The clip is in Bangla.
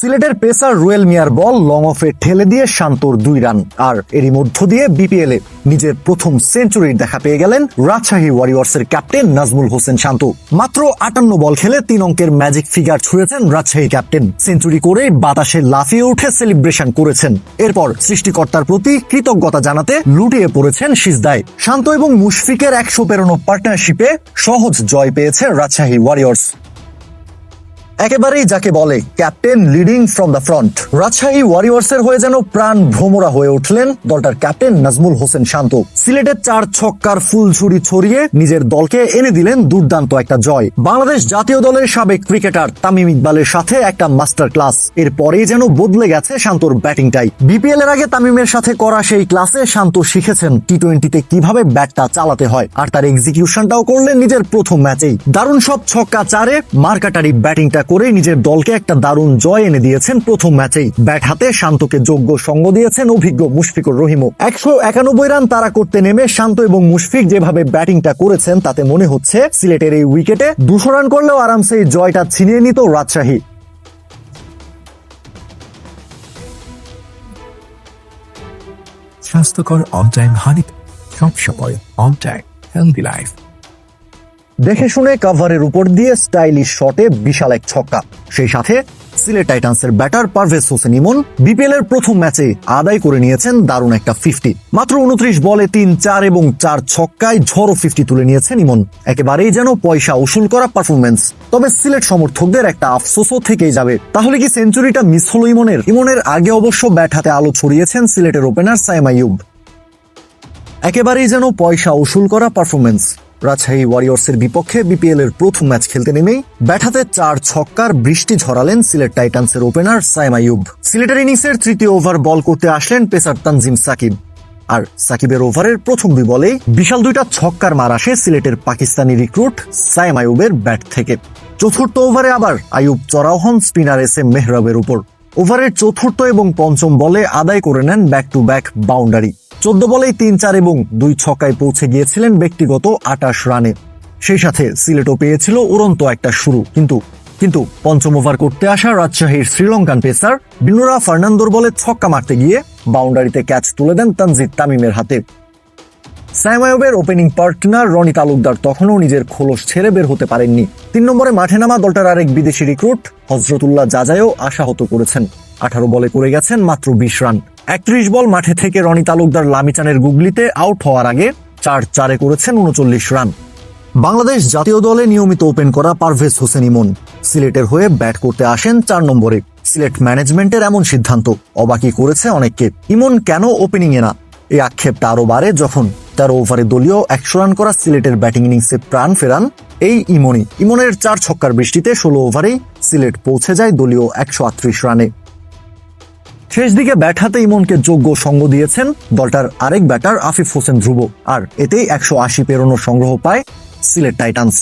সিলেটের পেসার রুয়েল মিয়ার বল লং অফে ঠেলে দিয়ে শান্তর 2 রান। আর এরই মধ্য দিয়ে বিপিএল এ নিজের প্রথম সেঞ্চুরির দেখা পেয়ে গেলেন রাজশাহী ওয়ারিয়র্সের ক্যাপ্টেন নাজমুল হোসেন শান্ত। মাত্র 58 বল খেলে 3 অঙ্কের ম্যাজিক ফিগার ছুঁয়েছেন রাজশাহী ক্যাপ্টেন। সেঞ্চুরি করে বাতাসে লাফিয়ে উঠে সেলিব্রেশন করেছেন। এরপর সৃষ্টিকর্তার প্রতি কৃতজ্ঞতা জানাতে লুটিয়ে পড়েছেন সিজদায়। শান্ত এবং মুশফিকের 100 পেরোনো পার্টনারশিপে সহজ জয় পেয়েছে রাজশাহী ওয়ারিয়র্স। একেবারেই যাকে বলে captain leading from the front. Rajshahi ওয়ারিয়র্সের হয়ে যেন প্রাণ ভ্রমরা হয়ে উঠলেন দলটার ক্যাপ্টেন নাজমুল হোসেন শান্ত। সিলেটের 4 ছক্কার ফুলঝুরি ছড়িয়ে নিজের দলকে এনে দিলেন দুর্দান্ত একটা জয়। বাংলাদেশ জাতীয় দলের সাবেক ক্রিকেটার তামিম ইকবালের সাথে একটা মাস্টার ক্লাস। এরপরেই যেন বদলে গেছে শান্তর ব্যাটিংটাই। বিপিএল এর আগে তামিমের সাথে করা সেই ক্লাসে শান্ত শিখেছেন টি-20তে কিভাবে ব্যাটটা চালাতে হয়, আর তার এক্সিকিউশনটাও করলেন নিজের প্রথম ম্যাচেই। দারুণ সব ছক্কা চারে মার্কাটারি ব্যাটিংটা করে নিজের দলকে একটা দারুণ জয় এনে দিয়েছেন প্রথম ম্যাচেই। ব্যাট হাতে শান্তকে যোগ্য সঙ্গ দিয়েছেন অভিজ্ঞ মুশফিকুর রহিমও। 191 রান তাড়া করতে নেমে শান্ত এবং মুশফিক যেভাবে ব্যাটিংটা করেছেন তাতে মনে হচ্ছে সিলেটের এই উইকেটে 200 রান করলেও আরামসে এই জয়টা ছিনিয়ে নিত রাজশাহী। স্বাস্থ্যকর অন টাইম হানি, সব সময় অন টাইম হেলদি লাইফ। দেখে শুনে কাভারের উপর দিয়ে স্টাইলিশ শটে বিশাল এক ছক্কা। সেই সাথে সিলেট টাইটান্সের ব্যাটার পারভেজ হোসেন ইমন বিপিএল এর প্রথম ম্যাচে আদায় করে নিয়েছেন দারুণ একটা 50। মাত্র 29 বলে 3 4 এবং 4 ছক্কায় ঝড়ো 50 তুলে নিয়েছেন ইমন। একেবারেই যেন পয়সা উসুল করা পারফরমেন্স। তবে সিলেট সমর্থকদের একটা আফসোসও থেকেই যাবে। তাহলে কি সেঞ্চুরিটা মিস হলো ইমনের? ইমনের আগে অবশ্য ব্যাট হাতে আলো ছড়িয়েছেন সিলেটের ওপেনার সাইম আইয়ুব। একেবারেই যেন পয়সা উসুল করা পারফরমেন্স। রাজশাহী ওয়ারিয়র্সের বিপক্ষে বিপিএল এর প্রথম ম্যাচ খেলতে নেমেই ব্যাট হাতে 4 ছক্কার বৃষ্টি ঝরালেন সিলেট টাইটান্সের ওপেনার সাইম আইয়ুব। সিলেটের ইনিংসের তৃতীয় ওভার বল করতে আসলেন পেসার তানজিম সাকিব। আর সাকিবের ওভারের প্রথম 2 বলেই বিশাল 2টা ছক্কার মার আসে সিলেটের পাকিস্তানি রিক্রুট সাইম আইয়ুবের ব্যাট থেকে। চতুর্থ ওভারে আবার আইয়ুব চড়াও হন স্পিনার এসএম মেহরাবের উপর। ওভারের চতুর্থ এবং পঞ্চম বলে আদায় করে নেন ব্যাক টু ব্যাক বাউন্ডারি। 14 বলেই 3 4 এবং 2 ছক্কায় পৌঁছে গিয়েছিলেন ব্যক্তিগত 28 রানে। সেই সাথে সিলেটও পেয়েছিল উড়ন্ত একটা শুরু। কিন্তু পঞ্চম ওভার করতে আসা রাজশাহীর শ্রীলঙ্কান পেসার বিনুরা ফার্নান্দোর বলে ছক্কা মারতে গিয়ে বাউন্ডারিতে ক্যাচ তুলে দেন তানজিদ তামিমের হাতে। সাইম আইয়ুবের ওপেনিং পার্টনার রনি তালুকদার তখনও নিজের খোলস ছেড়ে বের হতে পারেননি। 3 নম্বরে মাঠে নামা দলটার আরেক বিদেশি রিক্রুট হজরতুল্লাহ জাজায়ও আশাহত করেছেন। 18 বলে করে গেছেন মাত্র 20 রান। 31 বল মাঠে থেকে রনি তালুকদার লামিচানের গুগলিতে আউট হওয়ার আগে 4-4 করেছেন 39 রান। বাংলাদেশ জাতীয় দলে নিয়মিত ওপেন করা পারভেজ হোসেন ইমন সিলেটের হয়ে ব্যাট করতে আসেন 4 নম্বরে। সিলেট ম্যানেজমেন্টের এমন সিদ্ধান্ত অবাকই করেছে অনেককে। ইমন কেন ওপেনিং এ না, এই আক্ষেপটা আরো বাড়ে যখন 13 ওভারে দলীয় 100 রান করা সিলেটের ব্যাটিং ইনিংসে প্রাণ ফেরান এই ইমনই। ইমনের 4 ছক্কার বৃষ্টিতে 16 ওভারেই সিলেট পৌঁছে যায় দলীয় 138 রানে। শেষ দিকে ব্যাট হাতে ইমনকে যোগ্য সঙ্গ দিয়েছেন দলটার আরেক ব্যাটার আফিফ হোসেন ধ্রুব। আর এতেই 180 পেরোনো সংগ্রহ পায় সিলেট টাইটান্স।